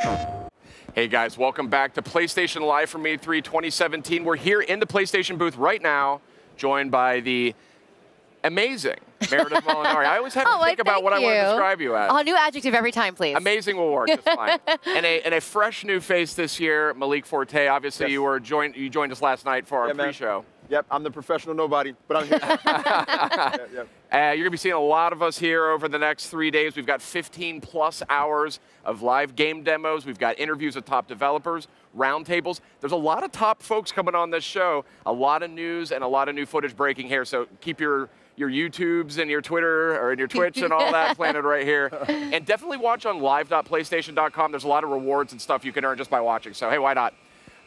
Hey guys, welcome back to PlayStation Live from E3 2017. We're here in the PlayStation booth right now, joined by the amazing Meredith Molinari. I always have to think about what I want to describe you as. A new adjective every time, please. Amazing will work just fine. and a fresh new face this year, Malik Forte. Obviously, you joined us last night for our pre-show. Yep, I'm the professional nobody, but I'm here. You're going to be seeing a lot of us here over the next 3 days. We've got 15+ hours of live game demos. We've got interviews with top developers, roundtables. There's a lot of top folks coming on this show, a lot of news and a lot of new footage breaking here. So keep your YouTubes and your Twitter or your Twitch and all that planted right here. And definitely watch on live.playstation.com. There's a lot of rewards and stuff you can earn just by watching. So, hey, why not?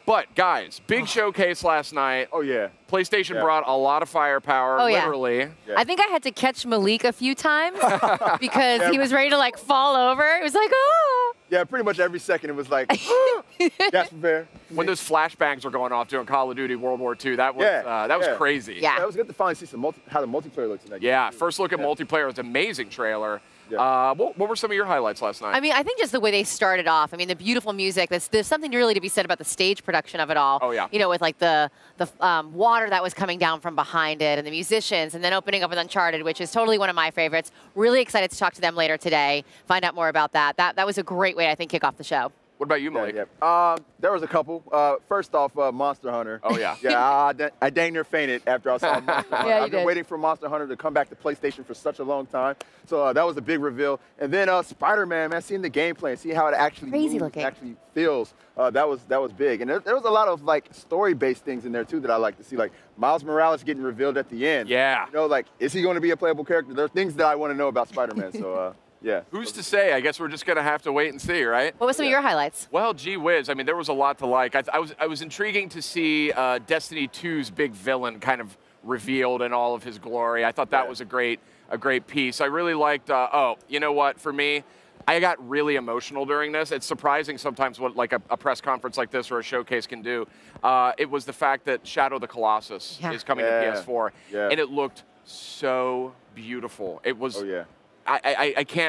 But, guys, big showcase last night. Oh, yeah. PlayStation brought a lot of firepower, literally. Yeah. I think I had to catch Malik a few times because he was ready to, like, fall over. It was like, oh. Yeah, pretty much every second it was like, that's fair. When those flashbacks were going off during Call of Duty World War II, that was crazy. Yeah, it was good to finally see how the multiplayer looks in that game. Yeah, first look at multiplayer was an amazing trailer. Yeah. What were some of your highlights last night? I mean, I think just the way they started off. I mean, the beautiful music. There's something really to be said about the stage production of it all. Oh, yeah. You know, with like the water that was coming down from behind it and the musicians, and then opening up with Uncharted, which is totally one of my favorites. Really excited to talk to them later today, find out more about that. That was a great way, I think, kick off the show. What about you, Malik? There was a couple. First off, Monster Hunter. Oh, yeah. Yeah, I dang near fainted after I saw Monster Hunter. Yeah, I've been waiting for Monster Hunter to come back to PlayStation for such a long time. So that was a big reveal. And then Spider-Man, man, seeing the gameplay and seeing how it actually moves, actually feels, that was big. And there was a lot of like story-based things in there too that I like to see, like Miles Morales getting revealed at the end. Yeah. You know, like, is he going to be a playable character? There are things that I want to know about Spider-Man. So. Yeah. Who's to say? I guess we're just going to have to wait and see, right? What were some of your highlights? Well, gee whiz. I mean, there was a lot to like. I was intriguing to see Destiny 2's big villain kind of revealed in all of his glory. I thought that was a great piece. I really liked, you know what? For me, I got really emotional during this. It's surprising sometimes what like a press conference like this or a showcase can do. It was the fact that Shadow of the Colossus is coming to PS4. Yeah. And it looked so beautiful. It was... Oh, yeah.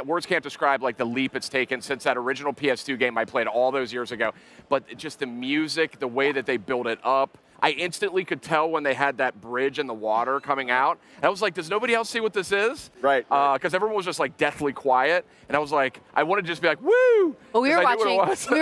Words can't describe like the leap it's taken since that original PS2 game I played all those years ago. But just the music, the way that they built it up, I instantly could tell when they had that bridge in the water coming out. And I was like, does nobody else see what this is? Right. Because everyone was just like deathly quiet. And I was like, I wanted to just be like, woo! Well, we were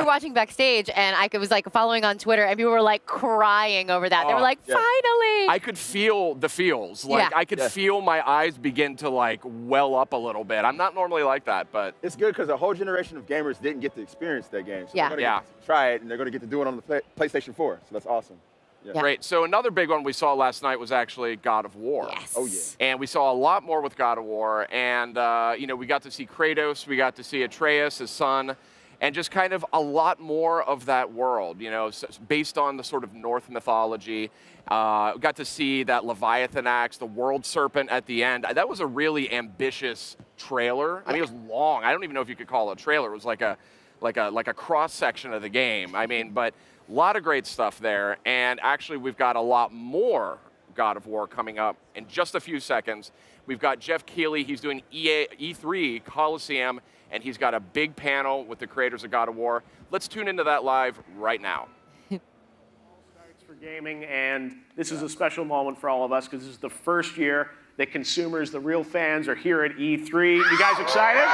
watching backstage, and I was like following on Twitter, and people were like crying over that. They were like, finally! I could feel the feels. Like I could feel my eyes begin to like well up a little bit. I'm not normally like that, but it's good because a whole generation of gamers didn't get to experience that game. So they're going to get to try it, and they're going to get to do it on the PlayStation 4. So that's awesome. Yeah. Great. So another big one we saw last night was actually God of War. Yes. Oh, yeah. And we saw a lot more with God of War. And, you know, we got to see Kratos. We got to see Atreus, his son, and just kind of a lot more of that world, you know, based on the sort of Norse mythology. We got to see that Leviathan axe, the world serpent at the end. That was a really ambitious trailer. I mean, it was long. I don't even know if you could call it a trailer. It was like a cross-section of the game. I mean, but... a lot of great stuff there, and actually we've got a lot more God of War coming up in just a few seconds. We've got Jeff Keighley, he's doing E3 Coliseum, and he's got a big panel with the creators of God of War. Let's tune into that live right now. Starts for gaming, and this is a special moment for all of us because this is the first year that consumers, the real fans, are here at E3. You guys excited?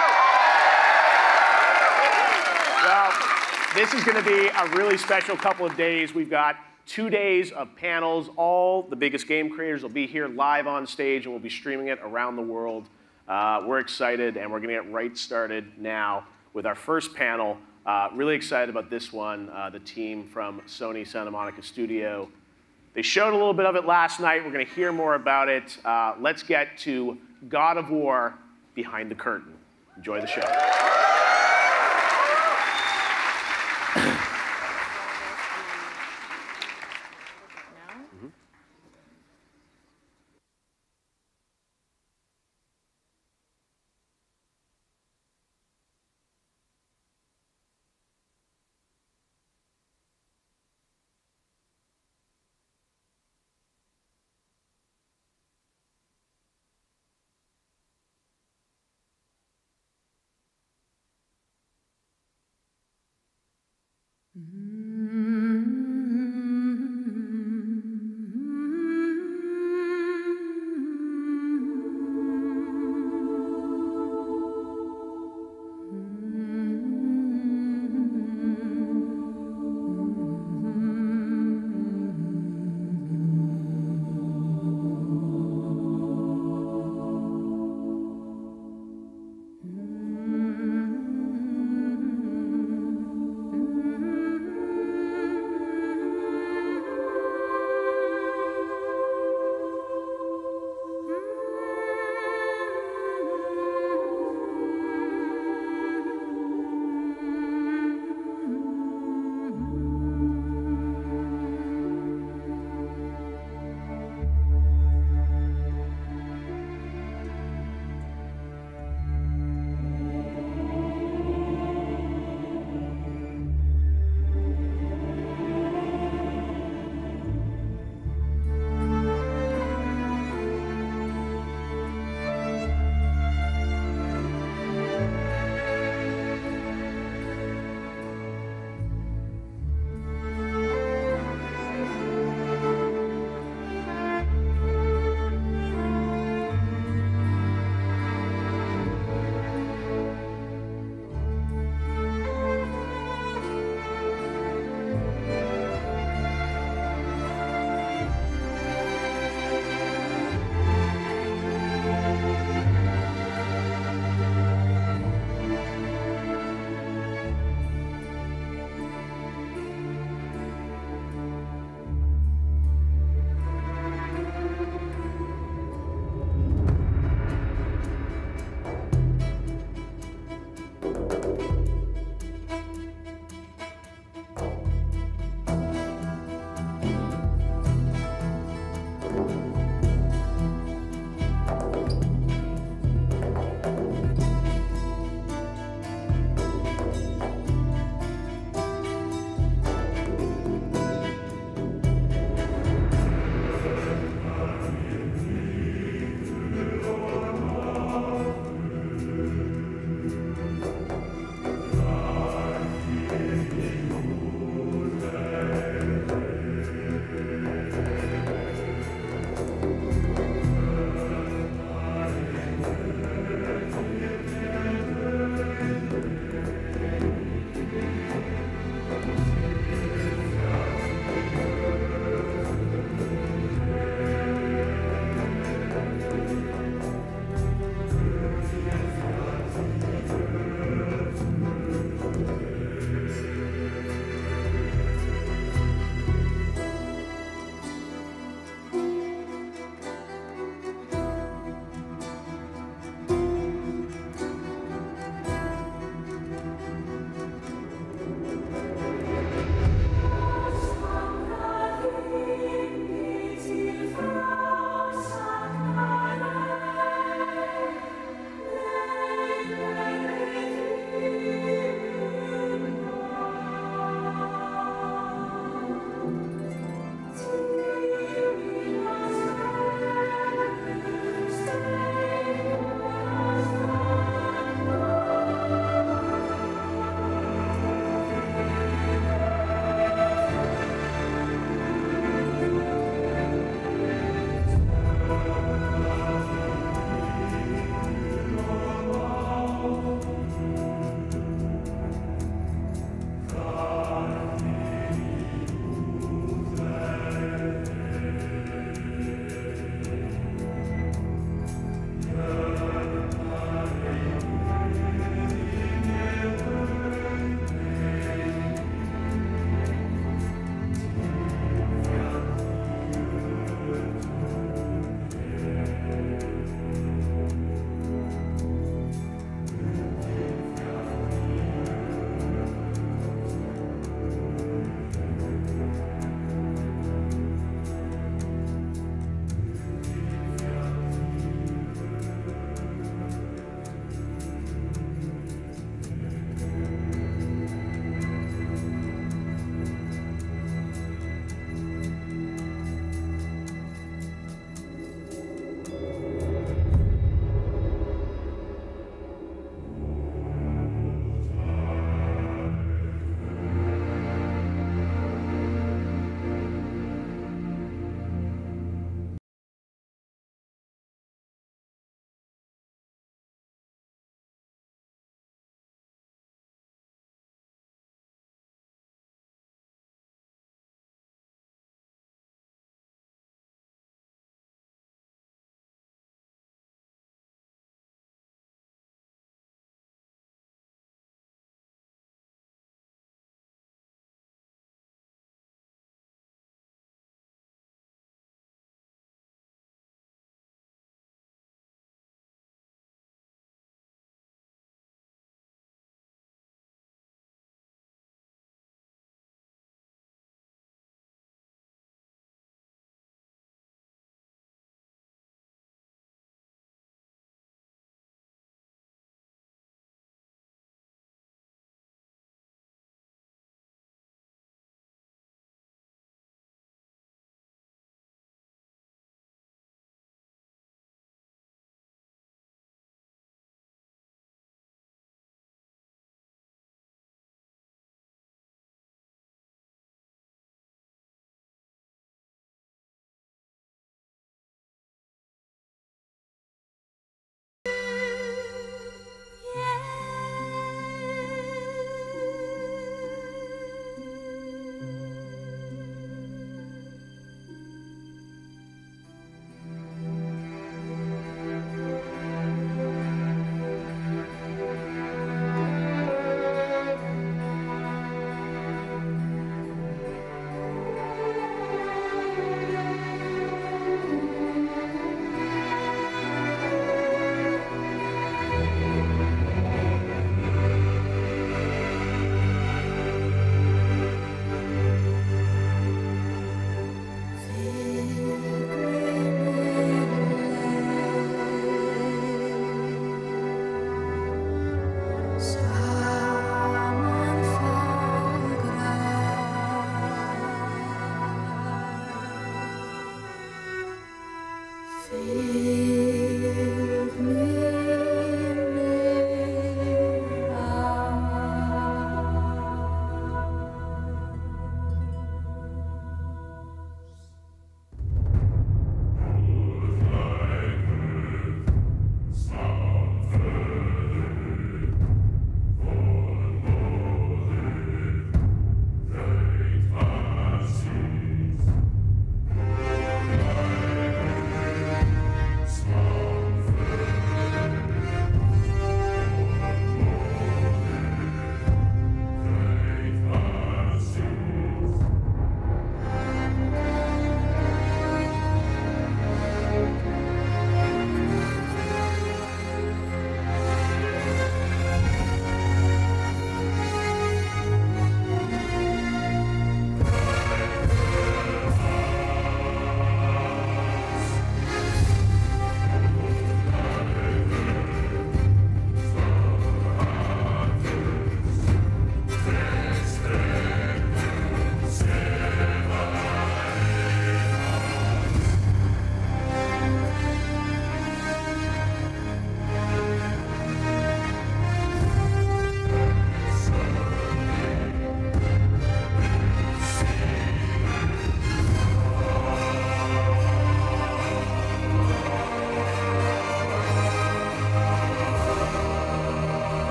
Well, this is going to be a really special couple of days. We've got 2 days of panels. All the biggest game creators will be here live on stage, and we'll be streaming it around the world. We're excited, and we're going to get right started now with our first panel. Really excited about this one. The team from Sony Santa Monica Studio. They showed a little bit of it last night. We're going to hear more about it. Let's get to God of War Behind the Curtain. Enjoy the show.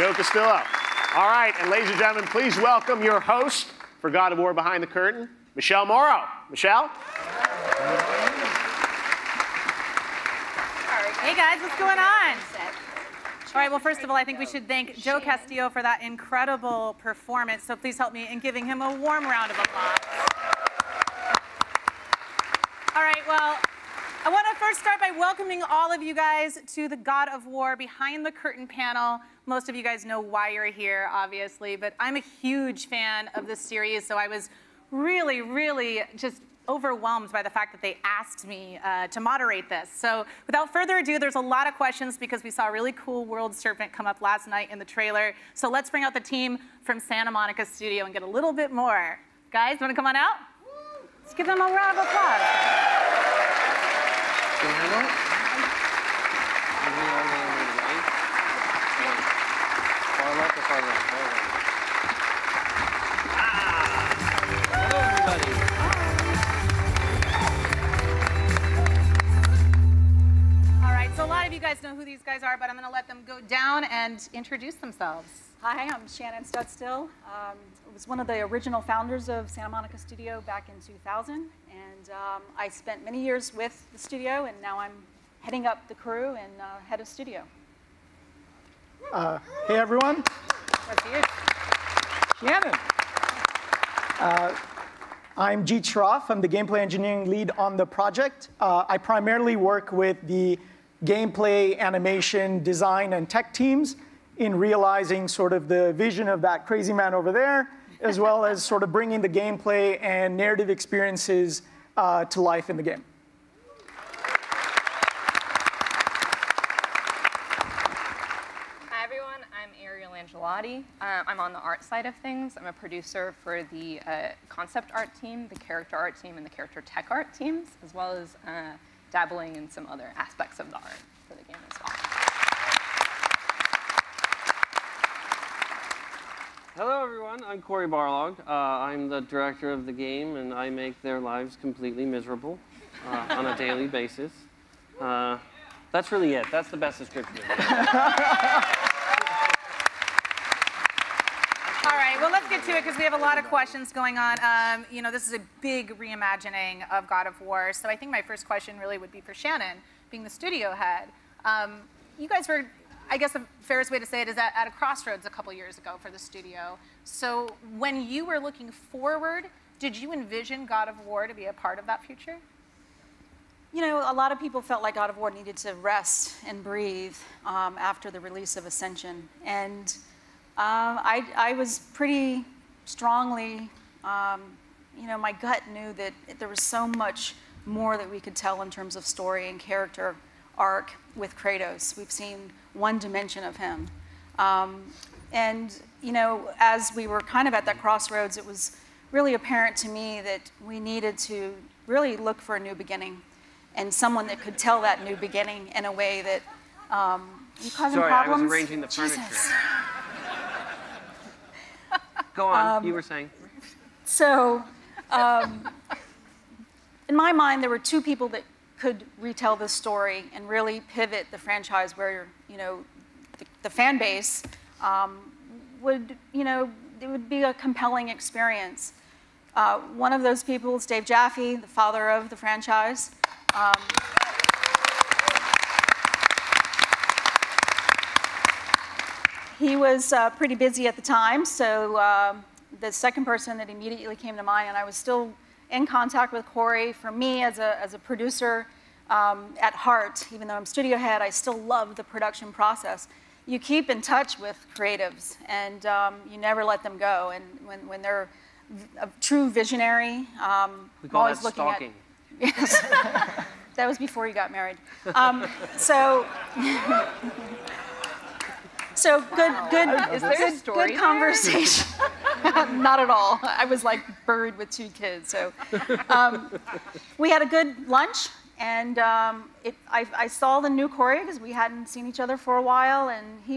Joe Castillo. All right, and ladies and gentlemen, please welcome your host for God of War Behind the Curtain, Michelle Morrow. Michelle? Hey guys, what's going on? All right, well, first of all, I think we should thank Joe Castillo for that incredible performance. So please help me in giving him a warm round of applause. All right, well, I want to first start by welcoming all of you guys to the God of War Behind the Curtain panel. Most of you guys know why you're here, obviously, but I'm a huge fan of this series, so I was really, really just overwhelmed by the fact that they asked me to moderate this. So without further ado, there's a lot of questions because we saw a really cool World Serpent come up last night in the trailer. So let's bring out the team from Santa Monica Studio and get a little bit more. Guys, want to come on out? Let's give them a round of applause. A lot of you guys know who these guys are, but I'm going to let them go down and introduce themselves. Hi, I'm Shannon Studstill. I was one of the original founders of Santa Monica Studio back in 2000, and I spent many years with the studio, and now I'm heading up the crew and head of studio. Hey, everyone. That's you. Shannon. I'm Jeet Shroff. I'm the gameplay engineering lead on the project. I primarily work with the gameplay, animation, design, and tech teams in realizing sort of the vision of that crazy man over there, as well as sort of bringing the gameplay and narrative experiences to life in the game. Hi, everyone. I'm Ariel Angelotti. I'm on the art side of things. I'm a producer for the concept art team, the character art team, and the character tech art teams, as well as dabbling in some other aspects of the art for the game as well. Hello, everyone. I'm Cory Barlog. I'm the director of the game, and I make their lives completely miserable on a daily basis. That's really it. That's the best description of it. All right, well, let's get to it because we have a lot of questions going on. You know, this is a big reimagining of God of War, so I think my first question really would be for Shannon, being the studio head. You guys were, I guess the fairest way to say it is at a crossroads a couple years ago for the studio. So when you were looking forward, did you envision God of War to be a part of that future? You know, a lot of people felt like God of War needed to rest and breathe after the release of Ascension. And I was pretty strongly, you know, my gut knew that there was so much more that we could tell in terms of story and character arc with Kratos. We've seen one dimension of him. And, you know, as we were kind of at that crossroads, it was really apparent to me that we needed to really look for a new beginning and someone that could tell that new beginning in a way that you causing Sorry, problems? I was arranging the furniture. Jesus. Go on, you were saying. So, in my mind, there were two people that could retell this story and really pivot the franchise where, you know, the fan base would, you know, it would be a compelling experience. One of those people is Dave Jaffe, the father of the franchise. He was pretty busy at the time, so the second person that immediately came to mind, and I was still in contact with Cory. For me, as a producer at heart, even though I'm studio head, I still love the production process. You keep in touch with creatives, and you never let them go. And when they're a true visionary, we call always that looking stalking. Yes. That was before you got married. So good conversation. Not at all. I was like buried with 2 kids. So we had a good lunch, and I saw the new Cory because we hadn't seen each other for a while, and he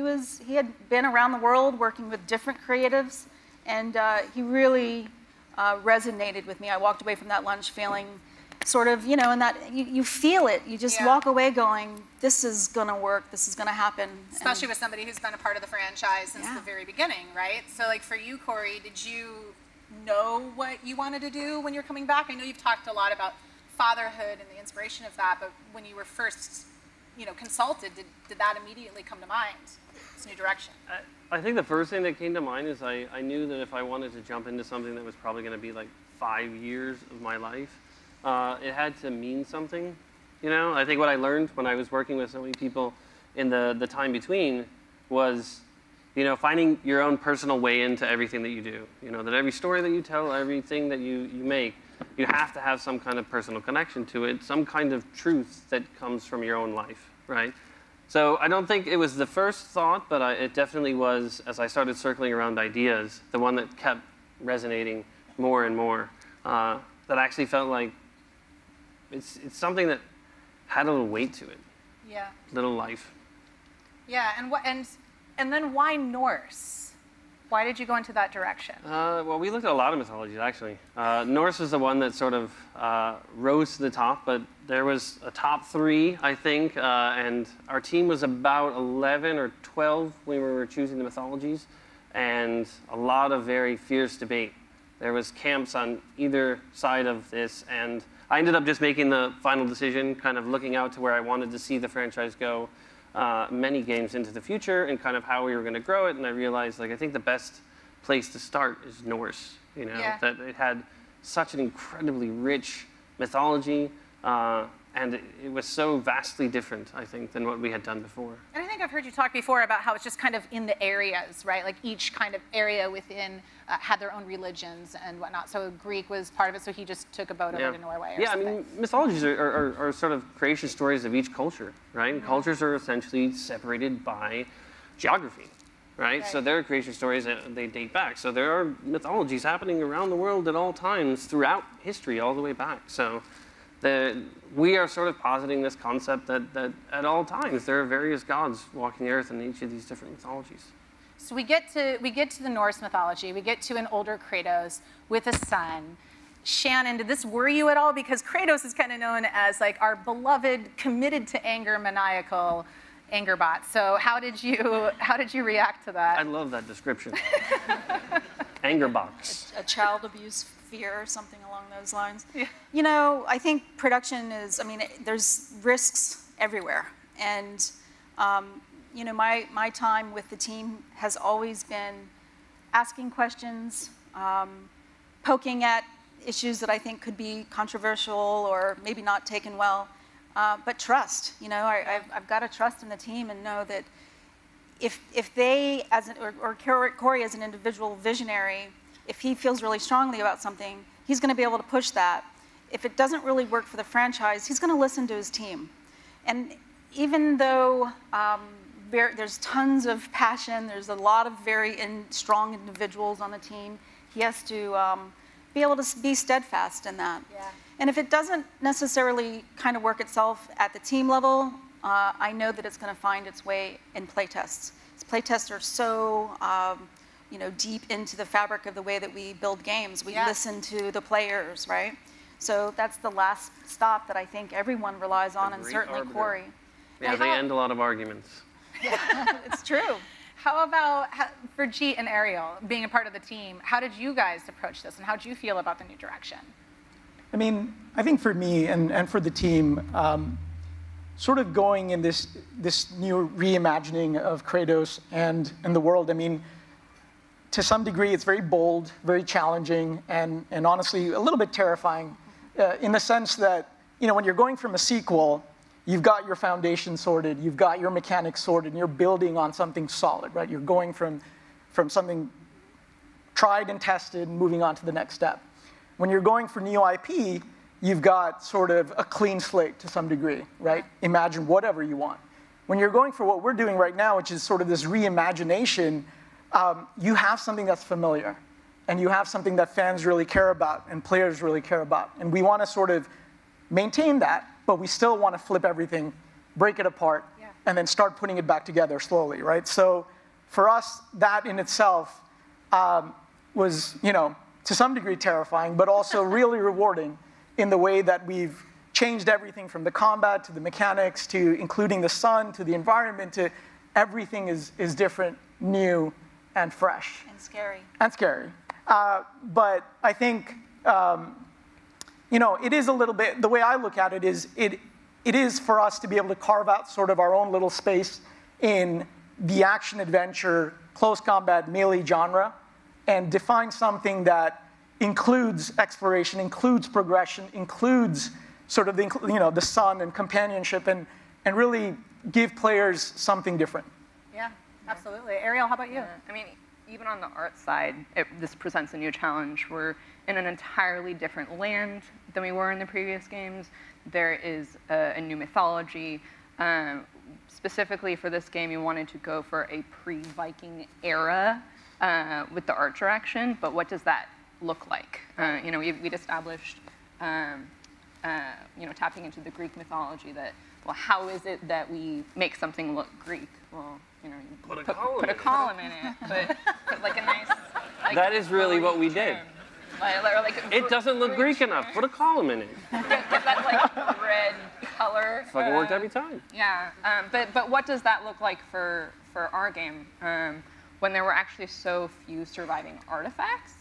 had been around the world working with different creatives, and he really resonated with me. I walked away from that lunch feeling sort of, and that you feel it. You just walk away going, this is going to work. This is going to happen. Especially with somebody who's been a part of the franchise since the very beginning, right? So like for you, Cory, did you know what you wanted to do when you're coming back? I know you've talked a lot about fatherhood and the inspiration of that, but when you were first, consulted, did that immediately come to mind, this new direction? I think the first thing that came to mind is I knew that if I wanted to jump into something that was probably going to be like 5 years of my life, it had to mean something. I think what I learned when I was working with so many people in the time between was, finding your own personal way into everything that you do. That every story that you tell, everything that you make, you have to have some kind of personal connection to it, some kind of truth that comes from your own life, right? So I don't think it was the first thought, but it definitely was, as I started circling around ideas, the one that kept resonating more and more, that actually felt like it's something that had a little weight to it. Yeah. Little life. Yeah, and then why Norse? Why did you go into that direction? Well, we looked at a lot of mythologies, actually. Norse was the one that sort of rose to the top, but there was a top 3, I think, and our team was about 11 or 12 when we were choosing the mythologies, and a lot of very fierce debate. There was camps on either side of this, and I ended up just making the final decision, kind of looking out to where I wanted to see the franchise go many games into the future and kind of how we were going to grow it. And I realized, I think the best place to start is Norse, that it had such an incredibly rich mythology, and it was so vastly different, I think, than what we had done before. And I think I've heard you talk before about how it's just kind of in the areas, right? Like each kind of area within had their own religions and whatnot. So Greek was part of it, so he just took a boat over to Norway or something. I mean, mythologies are sort of creation stories of each culture, right? And cultures are essentially separated by geography, right? So there are creation stories that they date back. So there are mythologies happening around the world at all times throughout history, all the way back. So we are sort of positing this concept that at all times there are various gods walking the earth in each of these different mythologies. So we get to the Norse mythology. We get to an older Kratos with a son. Shannon, did this worry you at all? Because Kratos is kind of known as like our beloved, committed to anger, maniacal anger bot. So how did you react to that? I love that description. Anger box. A child abuse fear or something along those lines. Yeah. I think production is, there's risks everywhere. And, my time with the team has always been asking questions, poking at issues that I think could be controversial or maybe not taken well, but trust. I've got to trust in the team and know that if they, or Cory as an individual visionary, if he feels really strongly about something, he's going to be able to push that. If it doesn't really work for the franchise, he's going to listen to his team. And even though there's tons of passion, there's a lot of very strong individuals on the team, he has to be able to be steadfast in that. Yeah. And if it doesn't necessarily kind of work itself at the team level, I know that it's going to find its way in playtests. Playtests are so deep into the fabric of the way that we build games. We listen to the players, right? So that's the last stop that I think everyone relies on, and certainly Cory. Yeah, they end a lot of arguments. Yeah, it's true. How about for Jeet and Ariel, being a part of the team, how did you guys approach this, and how did you feel about the new direction? I think for me and for the team, sort of going in this new reimagining of Kratos and the world, to some degree, it's very bold, very challenging, and honestly, a little bit terrifying in the sense that, when you're going from a sequel, you've got your foundation sorted, you've got your mechanics sorted, and you're building on something solid, right? You're going from something tried and tested and moving on to the next step. When you're going for new IP, you've got sort of a clean slate to some degree, right? Imagine whatever you want. When you're going for what we're doing right now, which is sort of this reimagination, you have something that's familiar, and you have something that fans really care about and players really care about. And we want to sort of maintain that, but we still want to flip everything, break it apart, and then start putting it back together slowly, right? So for us, that in itself was, to some degree terrifying, but also really rewarding in the way that we've changed everything from the combat to the mechanics to including the sun to the environment to everything is different, new, and fresh. And scary. And scary. But I think, it is a little bit, the way I look at it is, it is for us to be able to carve out sort of our own little space in the action-adventure, close combat, melee genre, and define something that includes exploration, includes progression, includes sort of the sun and companionship, and really give players something different. Yeah, absolutely. Ariel, how about you? I mean, even on the art side, this presents a new challenge. We're in an entirely different land than we were in the previous games. There is a new mythology. Specifically for this game, you wanted to go for a pre-Viking era with the art direction, but what does that look like? We'd established, tapping into the Greek mythology that, well, how is it that we make something look Greek? Well, you put a column in it, put like a nice. Like, that is really what we did. It doesn't look Greek enough. Put a column in it. Get that like red color. Fucking worked every time. Yeah, but what does that look like for our game when there were actually so few surviving artifacts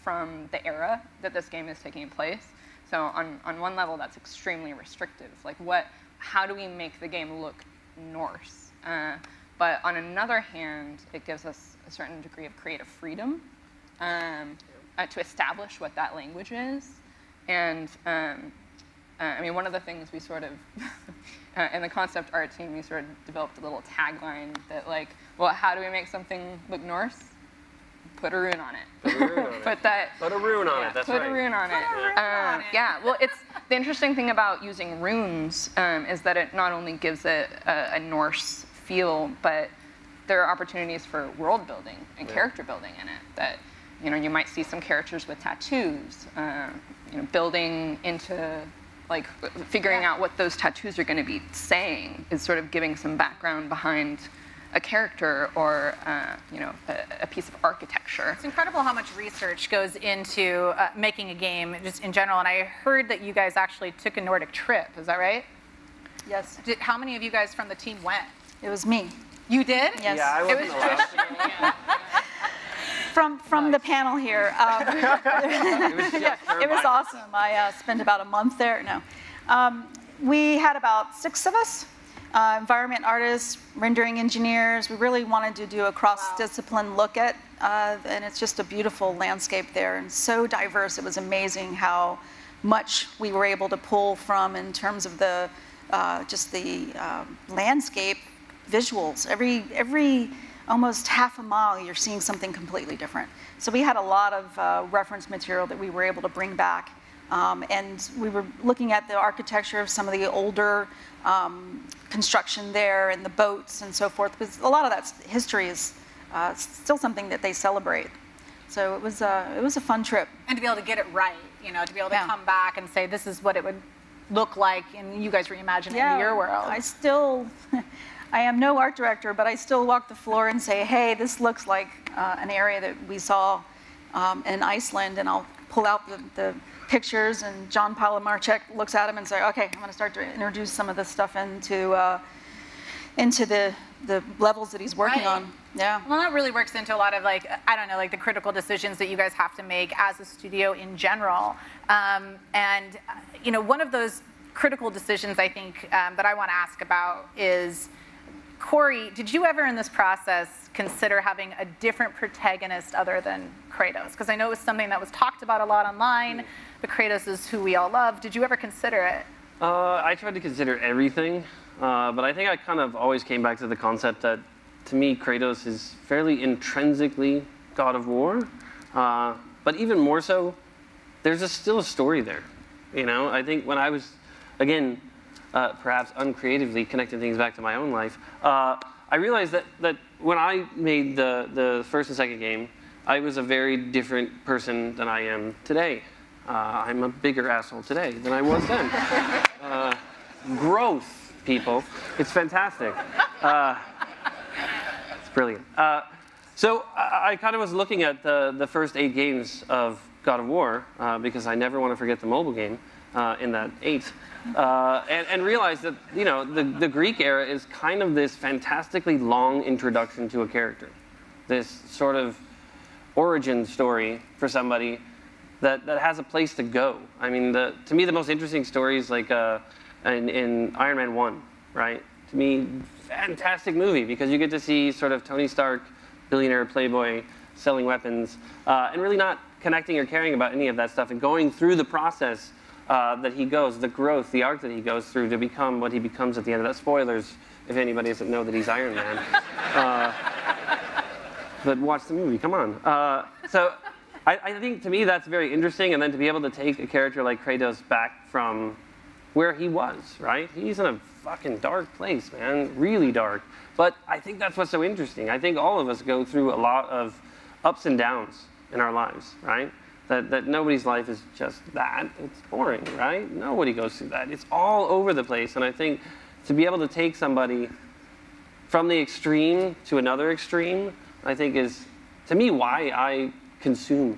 from the era that this game is taking place? So on one level, that's extremely restrictive. Like how do we make the game look Norse? But on another hand, it gives us a certain degree of creative freedom to establish what that language is. And I mean, one of the things we sort of, in the concept art team, we sort of developed a little tagline that like, well, how do we make something look Norse? Put a rune on it. Put a rune on it. Put a rune on it, that's right. Put a rune on it. Yeah, well, the interesting thing about using runes is that it not only gives it a Norse feel, but there are opportunities for world building and character building in it. That you might see some characters with tattoos, building into like figuring out what those tattoos are going to be saying is sort of giving some background behind a character or a piece of architecture. It's incredible how much research goes into making a game just in general. And I heard that you guys actually took a Nordic trip. Is that right? Yes. How many of you guys from the team went? It was me. You did? Yes. Yeah, I wasn't allowed. From the panel here. It was awesome. I spent about a month there. No. We had about 6 of us. Environment artists, rendering engineers. We really wanted to do a cross-discipline look at, and it's just a beautiful landscape there and so diverse. It was amazing how much we were able to pull from in terms of the just the landscape visuals. Every almost half a mile, you're seeing something completely different. So we had a lot of reference material that we were able to bring back. And we were looking at the architecture of some of the older construction there and the boats and so forth, because a lot of that history is still something that they celebrate. So it was a fun trip. And to be able to get it right, to be able to come back and say, this is what it would look like, and you guys reimagine it in your world. I am no art director, but I still walk the floor and say, hey, this looks like an area that we saw in Iceland, and I'll pull out the pictures, and John Palamarchek looks at them and say, okay, I'm going to start to introduce some of this stuff into the levels that he's working on. Yeah. Well, that really works into a lot of the critical decisions that you guys have to make as a studio in general. One of those critical decisions I think that I want to ask about is, Cory, did you ever in this process consider having a different protagonist other than Kratos? Because I know it was something that was talked about a lot online, but Kratos is who we all love. Did you ever consider it? I tried to consider everything, but I think I kind of always came back to the concept that, to me, Kratos is fairly intrinsically God of War, but even more so, there's still a story there. I think when I was, again, perhaps uncreatively connecting things back to my own life, I realized that when I made the first and second game, I was a very different person than I am today. I'm a bigger asshole today than I was then. Growth, people. It's fantastic. It's brilliant. So I kind of was looking at the first 8 games of God of War, because I never want to forget the mobile game in that 8, and realized that, you know, the Greek era is kind of this fantastically long introduction to a character, this sort of origin story for somebody that has a place to go. I mean, to me, the most interesting stories, like in Iron Man 1, right? To me, fantastic movie, because you get to see sort of Tony Stark, billionaire playboy, selling weapons, and really not connecting or caring about any of that stuff, and going through the process that he goes, the growth, the arc that he goes through to become what he becomes at the end of that. Spoilers, if anybody doesn't know that he's Iron Man. But watch the movie, come on. So I think, to me, that's very interesting, and then to be able to take a character like Kratos back from where he was, right? He's in a fucking dark place, man, really dark. But I think that's what's so interesting. I think all of us go through a lot of ups and downs in our lives, right? That nobody's life is just that. It's boring, right? Nobody goes through that. It's all over the place, and I think to be able to take somebody from the extreme to another extreme, I think is, to me, why I consume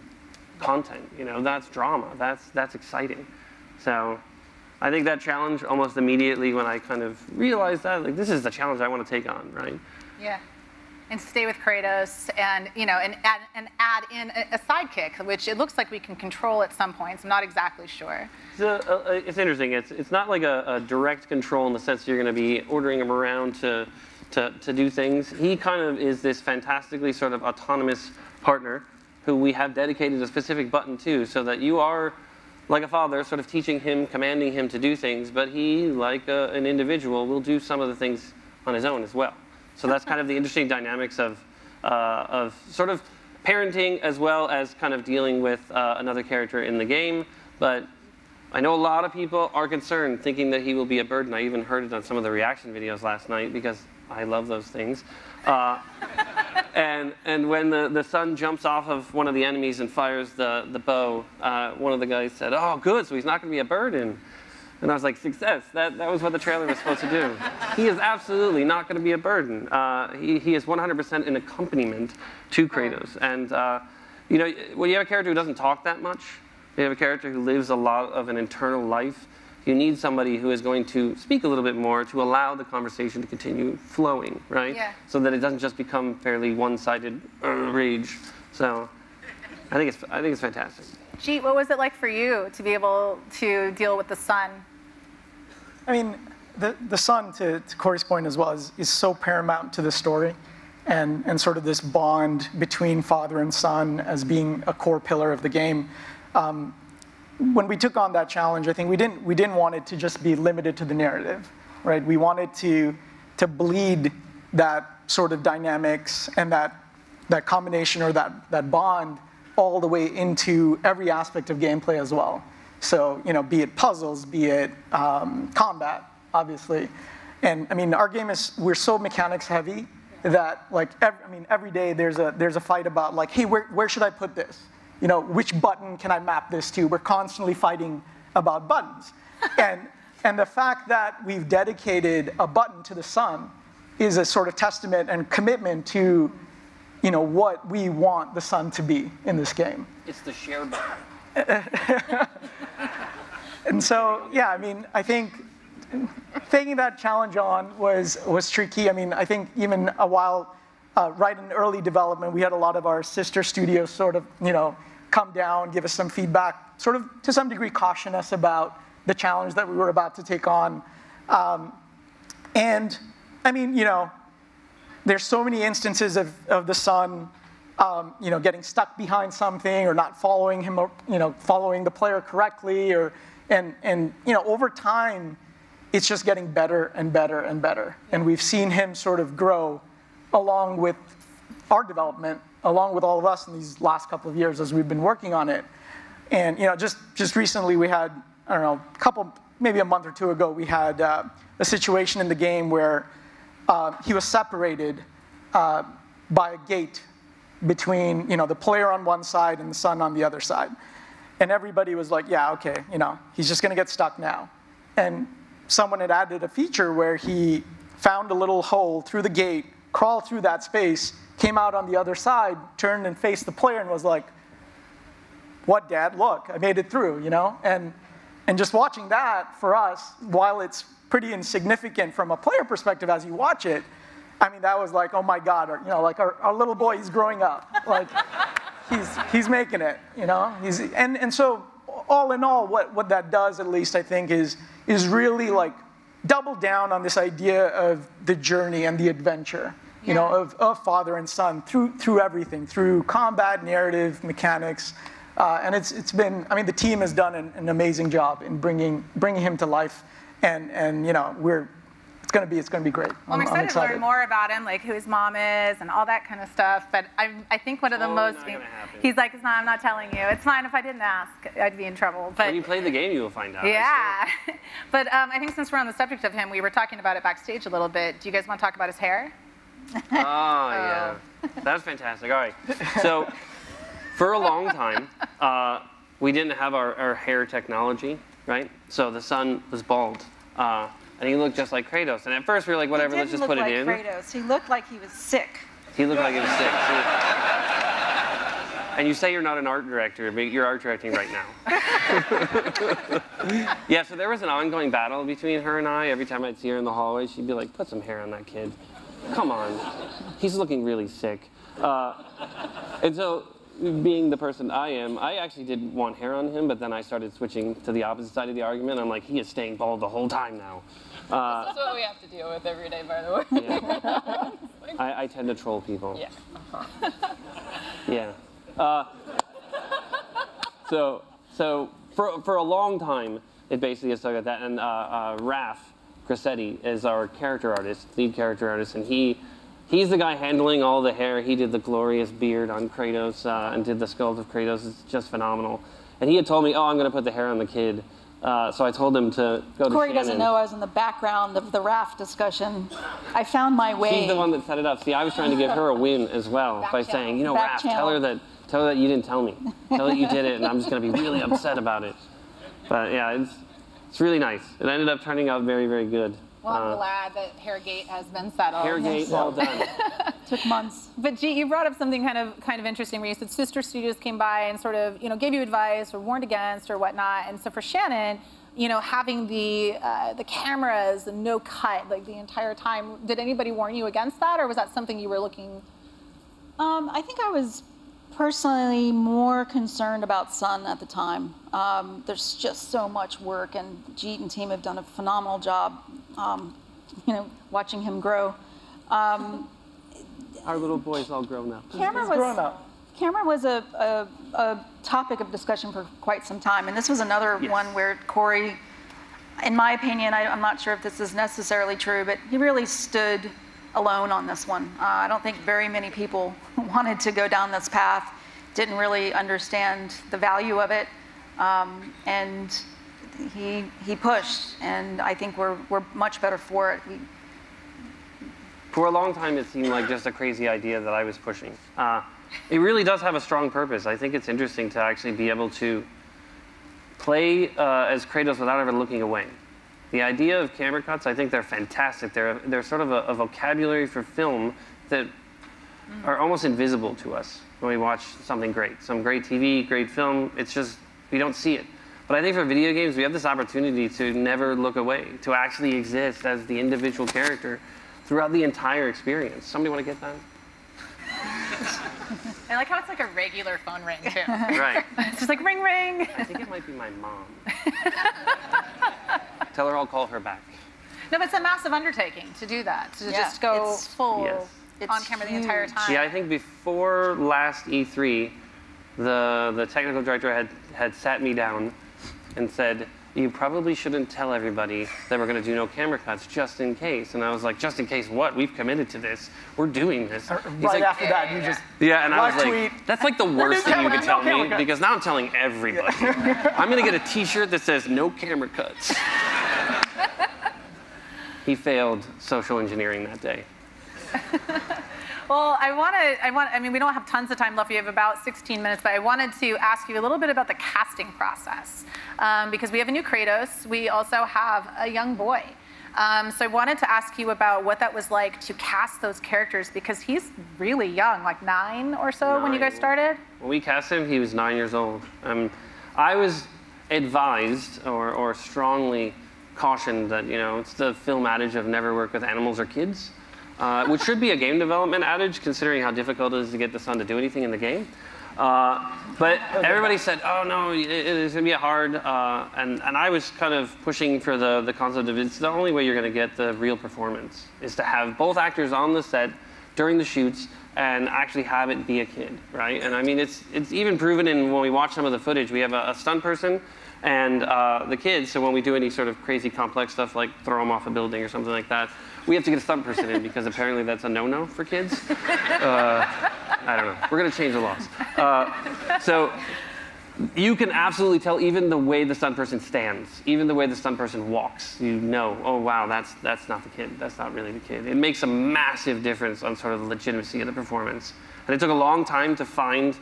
content. You know, that's drama. That's exciting. So I think that challenge almost immediately when I kind of realized that, like, this is the challenge I want to take on, right? Yeah. And stay with Kratos, and you know, and add in a sidekick, which it looks like we can control at some points. I'm not exactly sure. It's interesting. It's not like a direct control in the sense you're going to be ordering him around to do things. He kind of is this fantastically sort of autonomous partner who we have dedicated a specific button to, so that you are like a father, sort of teaching him, commanding him to do things, but he, like an individual, will do some of the things on his own as well. So that's kind of the interesting dynamics of sort of parenting as well as kind of dealing with another character in the game. But I know a lot of people are concerned, thinking that he will be a burden. I even heard it on some of the reaction videos last night, because I love those things. And when the son jumps off of one of the enemies and fires the bow, one of the guys said, "Oh, good, so he's not going to be a burden." And I was like, success. That was what the trailer was supposed to do. He is absolutely not going to be a burden. He is 100% an accompaniment to Kratos. And you know, when you have a character who doesn't talk that much, you have a character who lives a lot of an internal life, you need somebody who is going to speak a little bit more to allow the conversation to continue flowing, right? Yeah. So that it doesn't just become fairly one-sided rage. So I think it's fantastic. Jeet, what was it like for you to be able to deal with the son? I mean, the son, to Cory's point as well, is so paramount to the story, and sort of this bond between father and son as being a core pillar of the game. When we took on that challenge, I think we didn't want it to just be limited to the narrative, right? We wanted to bleed that sort of dynamics and that combination, or that bond, all the way into every aspect of gameplay as well. So, you know, be it puzzles, be it combat, obviously. And I mean, our game we're so mechanics heavy that, like, every day there's a fight about, like, hey, where should I put this? You know, which button can I map this to? We're constantly fighting about buttons. And the fact that we've dedicated a button to the sun is a sort of testament and commitment to, you know, what we want the sun to be in this game. It's the share button. And so, yeah, I mean, I think taking that challenge on was tricky. I mean, I think even a while, right in early development, we had a lot of our sister studios sort of, you know, come down, give us some feedback, sort of to some degree caution us about the challenge that we were about to take on. And I mean, you know, there's so many instances of the son, you know, getting stuck behind something, or not following him, or, you know, following the player correctly, and you know, over time, it's just getting better and better and better. And we've seen him sort of grow along with our development, along with all of us in these last couple of years as we've been working on it. And you know, just recently we had, I don't know, maybe a month or two ago, we had a situation in the game where he was separated by a gate between, you know, the player on one side and the sun on the other side. And everybody was like, yeah, okay, you know, he's just gonna get stuck now. And someone had added a feature where he found a little hole through the gate, crawled through that space, came out on the other side, turned and faced the player and was like, what, Dad? Look, I made it through, you know? And just watching that for us, while it's pretty insignificant from a player perspective as you watch it, I mean, that was like, oh my God, you know, like our little boy, he's growing up. Like, he's making it, you know? And so, all in all, what that does, at least, I think, is really like double down on this idea of the journey and the adventure, you know, of father and son through everything, through combat, narrative, mechanics. And it's been, I mean, the team has done an amazing job in bringing him to life. And you know, it's gonna be great. Well, I'm excited to learn more about him, like who his mom is and all that kind of stuff. But I think one of the most, he's like, no, I'm not telling you. It's fine if I didn't ask, I'd be in trouble. But when you play the game, you will find out. Yeah. But I think since we're on the subject of him, we were talking about it backstage a little bit. Do you guys want to talk about his hair? Oh, yeah. That was fantastic. All right. So, for a long time, we didn't have our hair technology, right? So the son was bald. And he looked just like Kratos. And at first we were like, whatever, let's just put it in. He didn't look like Kratos. He looked like he was sick. He looked like he was sick. And you say you're not an art director, but you're art directing right now. Yeah, so there was an ongoing battle between her and I. Every time I'd see her in the hallway, she'd be like, put some hair on that kid. Come on. He's looking really sick. And so, being the person I am, I actually didn't want hair on him, but then I started switching to the opposite side of the argument. I'm like, he is staying bald the whole time now. This is what we have to deal with every day, by the way. Yeah. I tend to troll people. Yeah. Yeah. So for a long time, it basically has stuck at that. And Raph Grassetti is our character artist, lead character artist, and he's the guy handling all the hair. He did the glorious beard on Kratos and did the sculpt of Kratos. It's just phenomenal. And he had told me, oh, I'm going to put the hair on the kid. So I told him to go to Cory Shannon. doesn't know I was in the background of the raft discussion. I found my way. She's the one that set it up. See, I was trying to give her a win as well by saying, you know, Raph, tell her that you didn't tell me. Tell her that you did it, and I'm just going to be really upset about it. But yeah, it's really nice. It ended up turning out very, very good. Well, I'm glad that Hairgate has been settled. Hairgate, all done. Took months. But G, you brought up something kind of interesting where you said sister studios came by and sort of, you know, gave you advice or warned against or whatnot. And so for Shannon, you know, having the cameras and no cut like the entire time, did anybody warn you against that, or was that something you were looking? I think I was personally more concerned about Sun at the time. There's just so much work, and Jeet and team have done a phenomenal job, you know, watching him grow. Our little boy's all grown up. Camera was a topic of discussion for quite some time, and this was another one where Cory, in my opinion, I'm not sure if this is necessarily true, but he really stood alone on this one. I don't think very many people wanted to go down this path, didn't really understand the value of it, and he pushed, and I think we're much better for it. For a long time, it seemed like just a crazy idea that I was pushing. It really does have a strong purpose. I think it's interesting to actually be able to play as Kratos without ever looking away. The idea of camera cuts, I think they're fantastic. They're sort of a vocabulary for film that are almost invisible to us when we watch something great. Some great TV, great film, it's just, we don't see it. But I think for video games, we have this opportunity to never look away, to actually exist as the individual character throughout the entire experience. Somebody want to get that? I like how it's like a regular phone ring, too. Right. It's just like, ring, ring. I think it might be my mom. Tell her I'll call her back. No, but it's a massive undertaking to do that, to just go full on camera the entire time. Yeah, I think before last E3, the technical director had sat me down and said, you probably shouldn't tell everybody that we're going to do no camera cuts just in case. And I was like, just in case what? We've committed to this. We're doing this. He's right like, after that, you just and I was tweet. like, that's like the worst thing you could tell me, because now I'm telling everybody. I'm going to get a T-shirt that says no camera cuts. He failed social engineering that day. Well, I mean, we don't have tons of time left. We have about 16 minutes, but I wanted to ask you a little bit about the casting process. Because we have a new Kratos. We also have a young boy. So I wanted to ask you about what that was like to cast those characters, because he's really young, like 9 or so when you guys started? When we cast him, he was 9 years old. I was advised or strongly cautioned that, it's the film adage of never work with animals or kids, which should be a game development adage considering how difficult it is to get the son to do anything in the game. But everybody said, oh no, it's going to be hard. And I was kind of pushing for the concept of it's the only way you're going to get the real performance is to have both actors on the set during the shoots and actually have it be a kid, right? And I mean, it's even proven in when we watch some of the footage. We have a stunt person and the kids, so when we do any sort of crazy complex stuff like throw them off a building or something like that, we have to get a stunt person in because apparently that's a no-no for kids. I don't know. We're going to change the laws. So you can absolutely tell even the way the stunt person stands, even the way the stunt person walks. Oh, wow, that's not the kid. That's not really the kid. It makes a massive difference on sort of the legitimacy of the performance. And it took a long time to find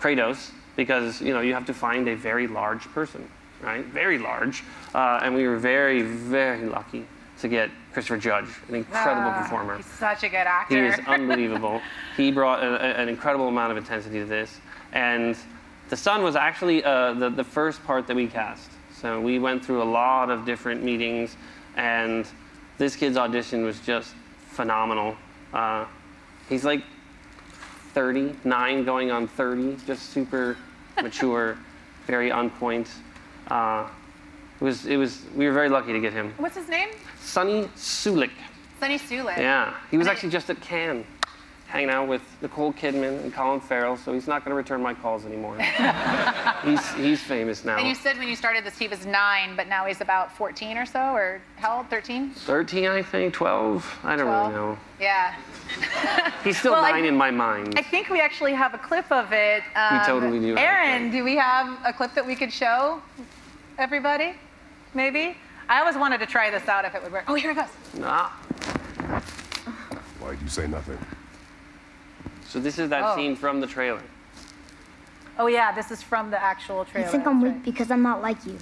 Kratos because, you have to find a very large person, right? Very large. And we were very, very lucky to get Christopher Judge, an incredible performer. He's such a good actor. He is unbelievable. He brought an incredible amount of intensity to this. And the son was actually the first part that we cast. So we went through a lot of different meetings, and this kid's audition was just phenomenal. He's like 39 going on 30, just super mature, very on point. We were very lucky to get him. What's his name? Sonny Sulik. Sonny Sulik. Yeah, he was actually just at Cannes, hanging out with Nicole Kidman and Colin Farrell, so he's not going to return my calls anymore. he's famous now. And you said when you started this, he was 9, but now he's about 14 or so, or how old, 13? 13, I think, 12. I don't really know. Yeah. He's still 9 in my mind. I think we actually have a clip of it. We totally do. Aaron, do we have a clip that we could show everybody? Maybe? I always wanted to try this out if it would work. Oh, here it goes. Nah. Why'd you say nothing? So this is that scene from the trailer. Oh, yeah, this is from the actual trailer. You think I'm weak because I'm not like you.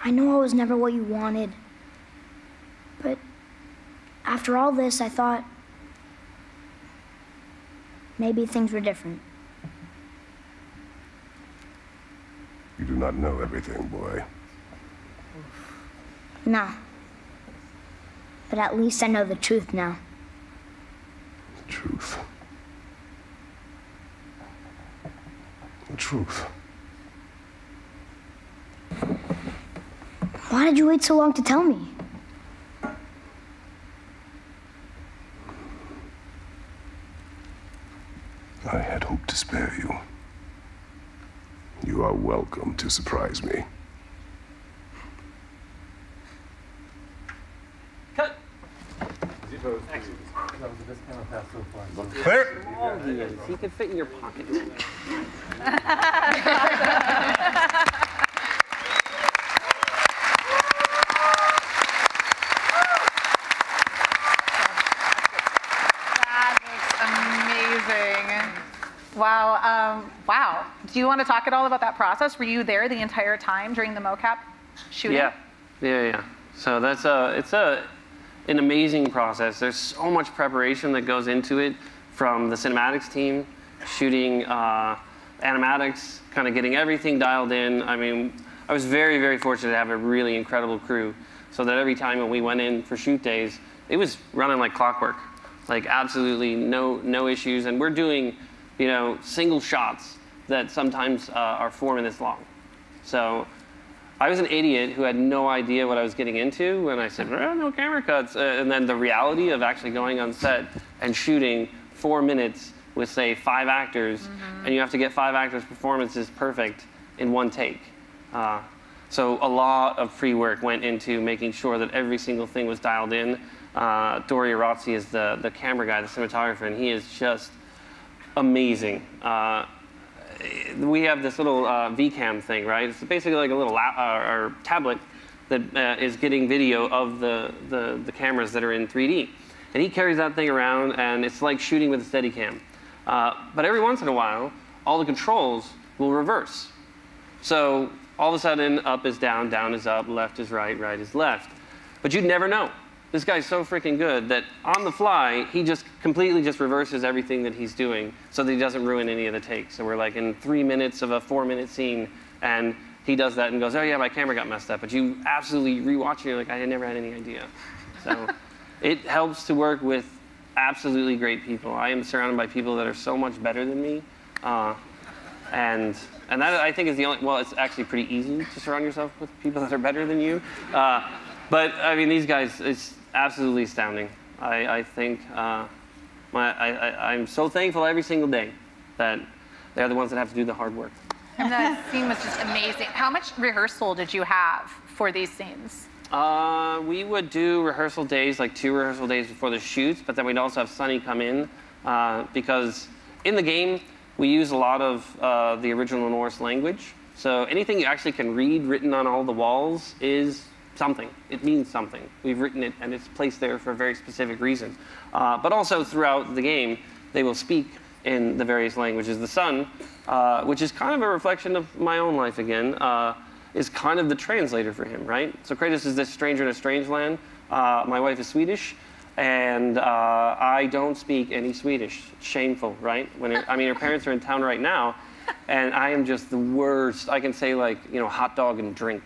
I know I was never what you wanted. But after all this, I thought maybe things were different. You do not know everything, boy. No. But at least I know the truth now. The truth. The truth. Why did you wait so long to tell me? I had hoped to spare you. You are welcome to surprise me. Cut. Clear. Oh, he is. He could fit in your pocket. Wow. Wow. Do you want to talk at all about that process? Were you there the entire time during the mocap shooting? Yeah. So that's an amazing process. There's so much preparation that goes into it, from the cinematics team, shooting animatics, kind of getting everything dialed in. I mean, I was very, very fortunate to have a really incredible crew, so that every time when we went in for shoot days, it was running like clockwork, like absolutely no issues. And we're doing, single shots that sometimes are 4 minutes long. So I was an idiot who had no idea what I was getting into when I said, no camera cuts. And then the reality of actually going on set and shooting 4 minutes with, say, 5 actors, and you have to get 5 actors' performances perfect in one take. So a lot of pre-work went into making sure that every single thing was dialed in. Dori Arazzi is the camera guy, the cinematographer, and he is just amazing. We have this little VCam thing, right? It's basically like a little tablet that is getting video of the cameras that are in 3D. And he carries that thing around, and it's like shooting with a Steadicam. But every once in a while, all the controls will reverse. So all of a sudden, up is down, down is up, left is right, right is left. but you'd never know. This guy's so freaking good that on the fly, he just completely just reverses everything that he's doing so that he doesn't ruin any of the takes. So we're like in 3 minutes of a 4-minute scene, and he does that and goes, oh yeah, my camera got messed up. But you absolutely rewatch it, you're like, I never had any idea. So it helps to work with absolutely great people. I am surrounded by people that are so much better than me. And that, I think, is the only, well, it's actually pretty easy to surround yourself with people that are better than you. But, I mean, these guys, it's absolutely astounding. I think I'm so thankful every single day that they're the ones that have to do the hard work. And that scene was just amazing. How much rehearsal did you have for these scenes? We would do rehearsal days, like 2 rehearsal days before the shoots, but then we'd also have Sony come in because in the game, we use a lot of the original Norse language. So anything you actually can read written on all the walls is something. It means something. We've written it, and it's placed there for a very specific reason. But also throughout the game, they will speak in the various languages. The sun, which is kind of a reflection of my own life again, is kind of the translator for him, right? So Kratos is this stranger in a strange land. My wife is Swedish, and I don't speak any Swedish. Shameful, right? I mean, her parents are in town right now, and I am just the worst. I can say, like, you know, hot dog and drink.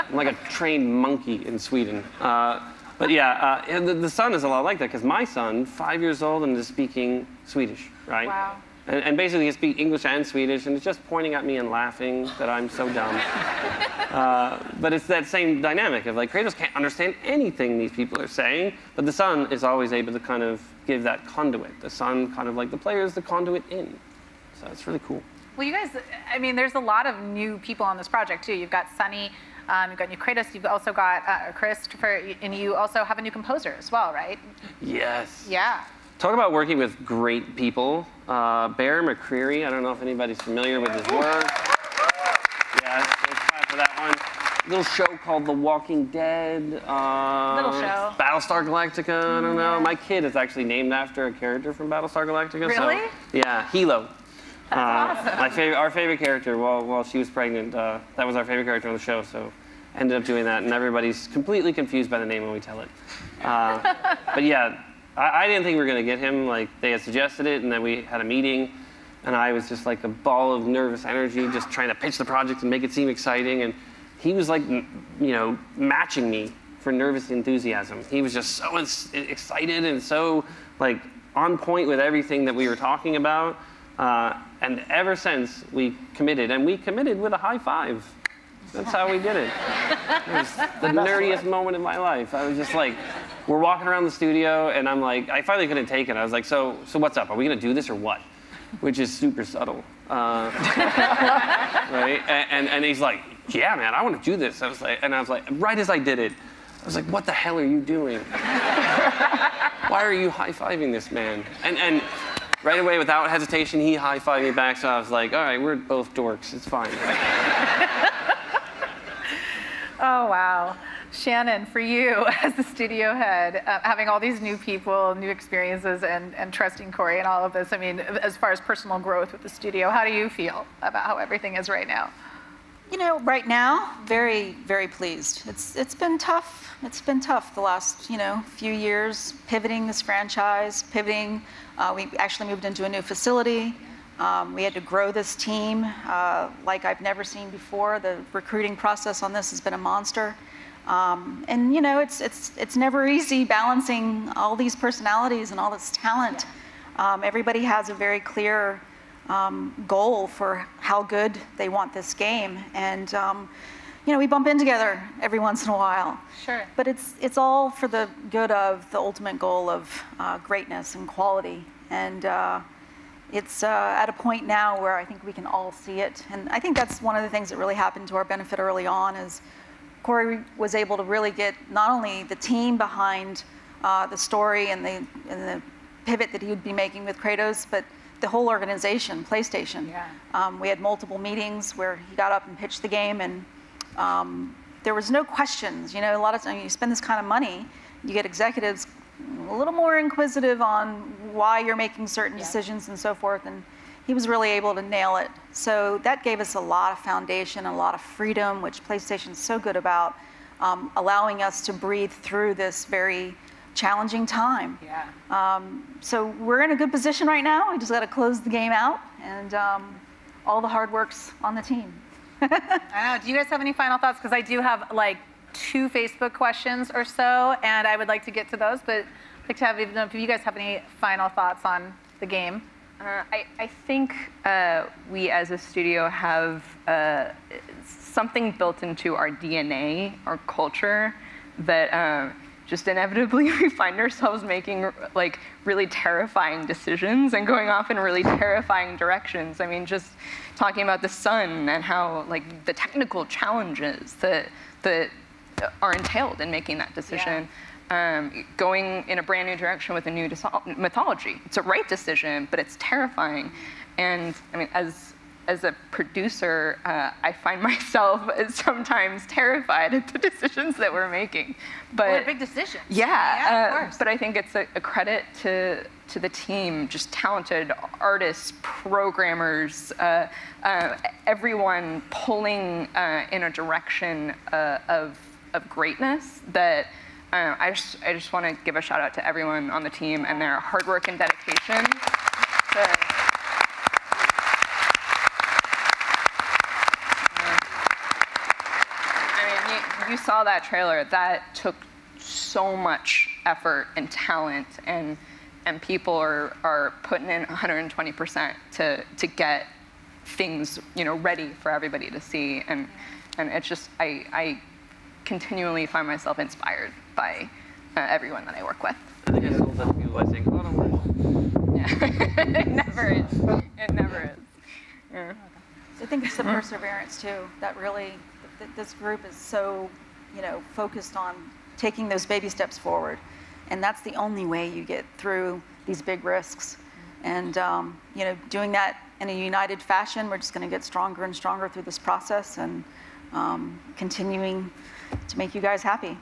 I'm like a trained monkey in Sweden. But yeah, the son is a lot like that, because my son, 5 years old, and is speaking Swedish, right? Wow. And basically he speaks English and Swedish, and it's just pointing at me and laughing that I'm so dumb. But it's that same dynamic of, like, Kratos can't understand anything these people are saying, but the son is always able to kind of give that conduit. The son, kind of like the player, is the conduit in. So it's really cool. Well, you guys, I mean, there's a lot of new people on this project, too. You've got Sony, you've got new Kratos, you've also got Christopher, and you also have a new composer as well, right? Yes. Yeah. Talk about working with great people. Bear McCreary, I don't know if anybody's familiar with his work. Yes, let's try for that one. Little show called The Walking Dead. Little show. Battlestar Galactica, I don't know. My kid is actually named after a character from Battlestar Galactica. Really? So, yeah, Hilo. That's awesome. Our favorite character while she was pregnant, that was our favorite character on the show, so ended up doing that, and everybody's completely confused by the name when we tell it. But yeah, I didn't think we were going to get him. Like, they had suggested it, and then we had a meeting, and I was just like a ball of nervous energy, just trying to pitch the project and make it seem exciting, and he was like, you know, matching me for nervous enthusiasm. He was just so excited and so, like, on point with everything that we were talking about. And ever since we committed, and we committed with a high five. That's how we did it. It was the nerdiest moment of my life. I was just like, we're walking around the studio, and I'm like, I finally couldn't take it. I was like, so what's up? Are we gonna do this or what? Which is super subtle, right? And he's like, yeah, man, I want to do this. I was like, right as I did it, I was like, what the hell are you doing? Why are you high-fiving this man? And right away, without hesitation, he high-fived me back, so I was like, all right, we're both dorks. It's fine. Oh, wow. Shannon, for you as the studio head, having all these new people, new experiences, and trusting Cory and all of this, I mean, as far as personal growth with the studio, how do you feel about how everything is right now? You know, right now, very, very pleased. It's been tough. It's been tough the last, you know, few years, pivoting this franchise, pivoting. We actually moved into a new facility. We had to grow this team like I've never seen before. The recruiting process on this has been a monster. And you know, it's never easy balancing all these personalities and all this talent. Everybody has a very clear goal for how good they want this game, and you know, we bump in together every once in a while. Sure. But it's all for the good of the ultimate goal of greatness and quality, and it's at a point now where I think we can all see it, and I think that's one of the things that really happened to our benefit early on is Cory was able to really get not only the team behind the story and the pivot that he would be making with Kratos, but the whole organization, PlayStation. Yeah. We had multiple meetings where he got up and pitched the game, and there was no questions. You know, a lot of times you spend this kind of money, you get executives a little more inquisitive on why you're making certain decisions and so forth, and he was really able to nail it. So that gave us a lot of foundation, a lot of freedom, which PlayStation's so good about. allowing us to breathe through this very challenging time. Yeah. So we're in a good position right now. We just got to close the game out, and all the hard work's on the team. I know. Do you guys have any final thoughts? Because I do have like 2 Facebook questions or so, and I would like to get to those, but I'd like to have, if you guys have any final thoughts on the game. I think we as a studio have something built into our DNA, our culture, that just inevitably we find ourselves making like really terrifying decisions and going off in really terrifying directions. I mean, just talking about the sun and how like the technical challenges that are entailed in making that decision. Yeah. Going in a brand new direction with a new mythology. It's a right decision, but it's terrifying. And I mean, as a producer, I find myself sometimes terrified at the decisions that we're making. But what a big decision. Yeah, of course. But I think it's a credit to the team, just talented artists, programmers, everyone pulling in a direction of greatness that I just want to give a shout out to everyone on the team and their hard work and dedication. You saw that trailer. That took so much effort and talent, and people are putting in 120% to get things ready for everybody to see. And it's just I continually find myself inspired by everyone that I work with. I think I told that people by saying, "Oh, don't worry." Yeah, it never is. It never is. Yeah. I think it's the perseverance too that really. This group is so, focused on taking those baby steps forward, and that's the only way you get through these big risks. And doing that in a united fashion, we're just going to get stronger and stronger through this process, and continuing to make you guys happy.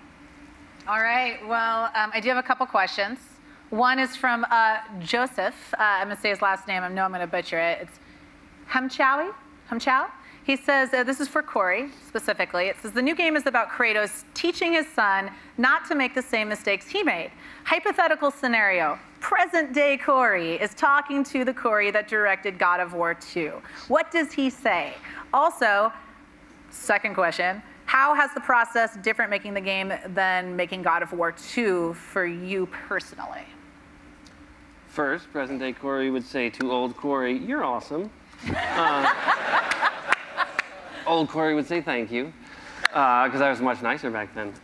All right. Well, I do have a couple questions. One is from Joseph. I'm going to say his last name. I know I'm going to butcher it. It's Hamchow. He says, this is for Cory specifically. It says, the new game is about Kratos teaching his son not to make the same mistakes he made. Hypothetical scenario, present day Cory is talking to the Cory that directed God of War 2. What does he say? Also, second question, how has the process different making the game than making God of War 2 for you personally? First, present day Cory would say to old Cory, "You're awesome." Old Cory would say thank you, because I was much nicer back then.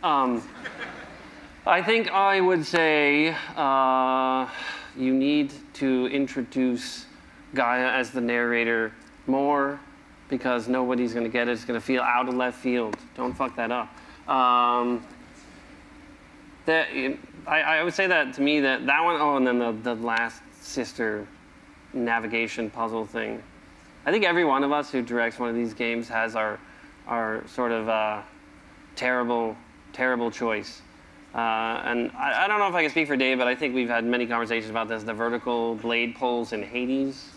I think I would say you need to introduce Gaia as the narrator more, because nobody's going to get it. It's going to feel out of left field. Don't fuck that up. I would say that to me, that one, oh, and then the last sister navigation puzzle thing. I think every one of us who directs one of these games has our sort of terrible choice. And I don't know if I can speak for Dave, but I think we've had many conversations about this. The vertical blade pulls in Hades,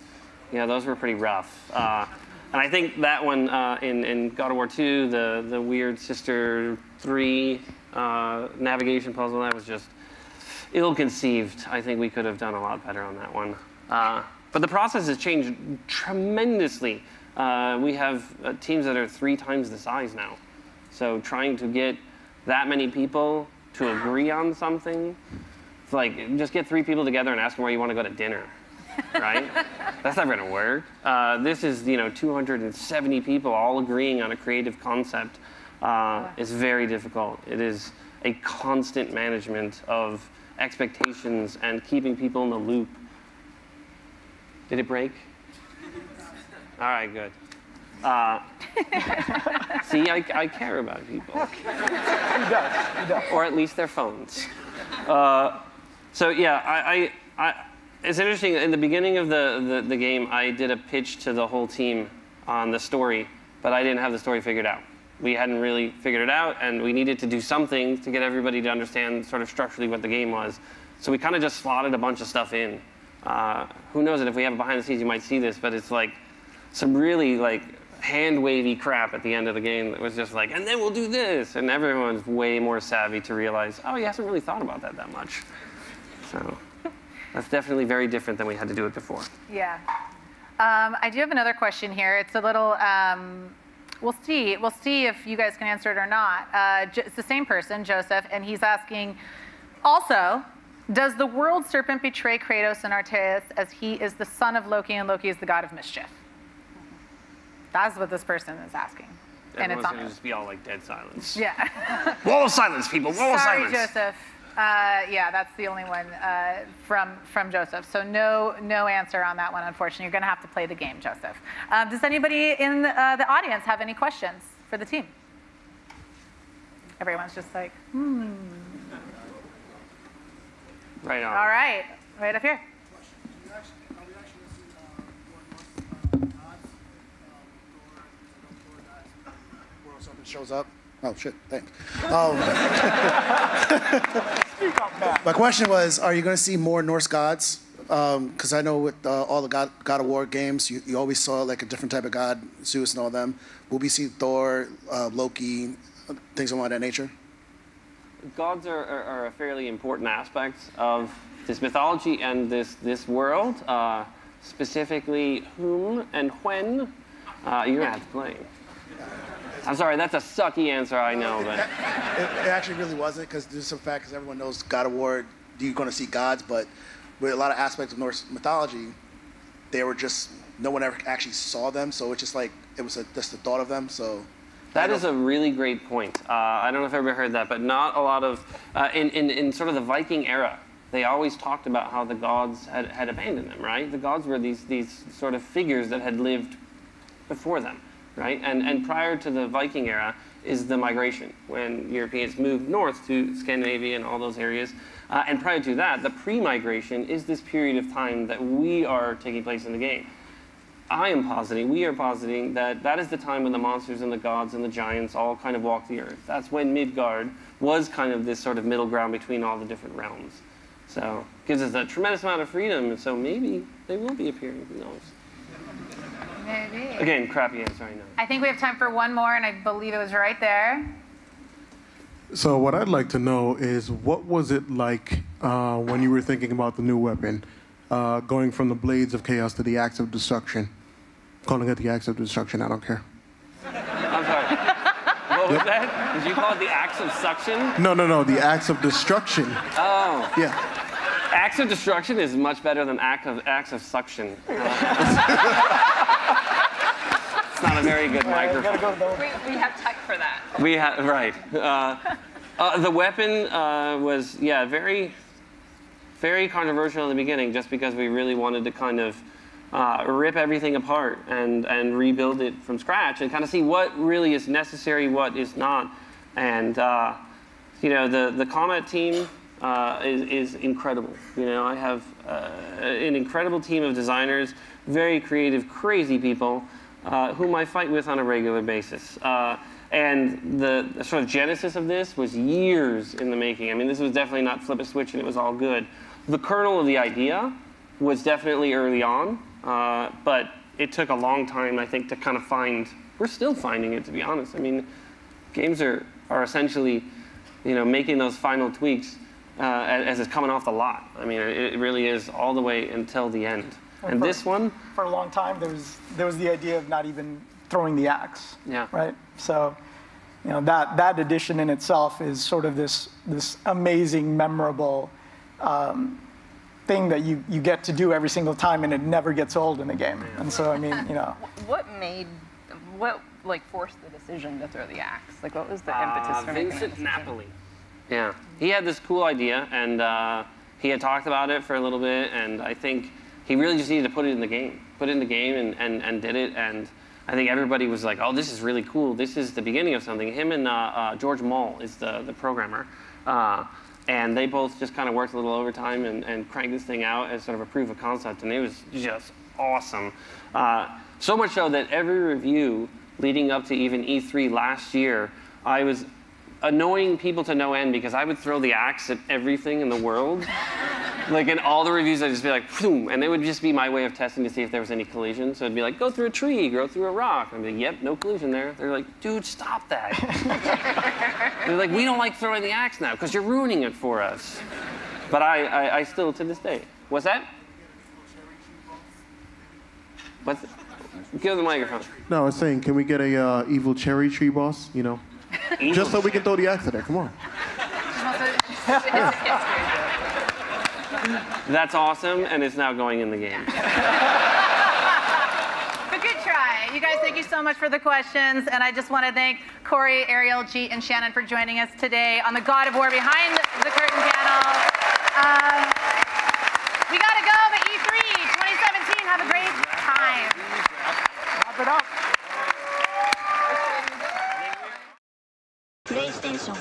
those were pretty rough. And I think that one in God of War 2, the weird Sister 3 navigation puzzle, that was just ill-conceived. I think we could have done a lot better on that one. But the process has changed tremendously. We have teams that are 3 times the size now. So trying to get that many people to agree on something, it's like, just get 3 people together and ask them where you want to go to dinner, right? That's never going to work. This is 270 people all agreeing on a creative concept. Is very difficult. It is a constant management of expectations and keeping people in the loop. Did it break? All right, good. See, I care about people. He does. Or at least their phones. So yeah, it's interesting. In the beginning of the game, I did a pitch to the whole team on the story, but I didn't have the story figured out. We hadn't really figured it out, and we needed to do something to get everybody to understand sort of structurally what the game was. So we kind of just slotted a bunch of stuff in. Who knows it? If we have it behind the scenes, you might see this, but it's like some really hand-wavy crap at the end of the game that was just like, and then we'll do this. And everyone's way more savvy to realize, oh, he hasn't really thought about that much. So that's definitely very different than we had to do it before. Yeah. I do have another question here. It's a little, we'll see if you guys can answer it or not. It's the same person, Joseph, and he's asking, also, does the world serpent betray Kratos and Atreus as he is the son of Loki and Loki is the god of mischief? That's what this person is asking. And it's going to just be all like dead silence. Yeah. Wall of silence, people, wall of silence. Sorry, Joseph. Yeah, that's the only one from Joseph. So no answer on that one, unfortunately. You're going to have to play the game, Joseph. Does anybody in the audience have any questions for the team? Everyone's just like, Right on. All right, right up here. Shows up. Oh shit! Thanks. My question was: are you going to see more Norse gods? Because I know with all the God of War games, you always saw like a different type of god, Zeus and all them. Will we see Thor, Loki, things along that nature? Gods are a fairly important aspect of this mythology and this world. Specifically, whom and when you're gonna have to play. I'm sorry, that's a sucky answer, I know, but... It actually really wasn't, because there's some fact, because everyone knows God of War, you're going to see gods, but with a lot of aspects of Norse mythology, they were just, no one ever actually saw them, so it's just like, it was just the thought of them, so... That is a really great point. I don't know if you've ever heard that, but not a lot of, in sort of the Viking era, they always talked about how the gods had abandoned them, right? The gods were these sort of figures that had lived before them. Right? And prior to the Viking era is the migration, when Europeans moved north to Scandinavia and all those areas. And prior to that, the pre-migration is this period of time that we are taking place in the game. We are positing that is the time when the monsters and the gods and the giants all kind of walk the earth. That's when Midgard was kind of this sort of middle ground between all the different realms. So it gives us a tremendous amount of freedom, and so maybe they will be appearing, who knows? Maybe. Again, crappy answer, I know. I think we have time for one more, and I believe it was right there. So what I'd like to know is, what was it like when you were thinking about the new weapon, going from the blades of chaos to the axe of destruction? Calling it the axe of destruction, I don't care. I'm sorry. What was that? Did you call it the axe of suction? No, the axe of destruction. Oh. Yeah. Axe of destruction is much better than axe of suction. It's not a very good microphone. We have tech for that. We have, right. The weapon was, yeah, very, very controversial in the beginning, just because we really wanted to kind of rip everything apart and rebuild it from scratch and kind of see what really is necessary, what is not. And, you know, the combat team is incredible. You know, I have an incredible team of designers, very creative, crazy people whom I fight with on a regular basis. And the sort of genesis of this was years in the making. I mean, this was definitely not flip a switch and it was all good. The kernel of the idea was definitely early on, but it took a long time, I think, to kind of find. We're still finding it, to be honest. I mean, games are essentially, you know, making those final tweaks as it's coming off the lot. I mean, it really is all the way until the end. And this one, for a long time, there was the idea of not even throwing the axe. Yeah. Right. So, you know, that addition in itself is sort of this amazing, memorable thing that you get to do every single time, and it never gets old in the game. And so, I mean, you know. What like forced the decision to throw the axe? Like, what was the impetus for making that decision? Napoli. Yeah, he had this cool idea, and he had talked about it for a little bit, and I think he really just needed to put it in the game. Put it in the game and did it, and I think everybody was like, oh, this is really cool. This is the beginning of something. Him and George Moll is the programmer, and they both just kind of worked a little overtime and cranked this thing out as sort of a proof of concept, and it was just awesome. So much so that every review leading up to even E3 last year, I was annoying people to no end because I would throw the axe at everything in the world. Like in all the reviews, I'd just be like, boom, and it would just be my way of testing to see if there was any collision. So it'd be like, go through a tree, go through a rock. I'd be like, yep, no collision there. They're like, dude, stop that. They're like, we don't like throwing the axe now because you're ruining it for us. But I still, to this day. What's that? What's it? Give the microphone. No, I was saying, can we get a evil cherry tree boss? You know, just so we can throw the axe at there. Come on. That's awesome, and it's now going in the game. But good try. You guys, thank you so much for the questions. And I just want to thank Cory, Ariel, Jeet, and Shannon for joining us today on the God of War Behind the Curtain panel. We got to go, but E3 2017, have a great time. Wrap it up. PlayStation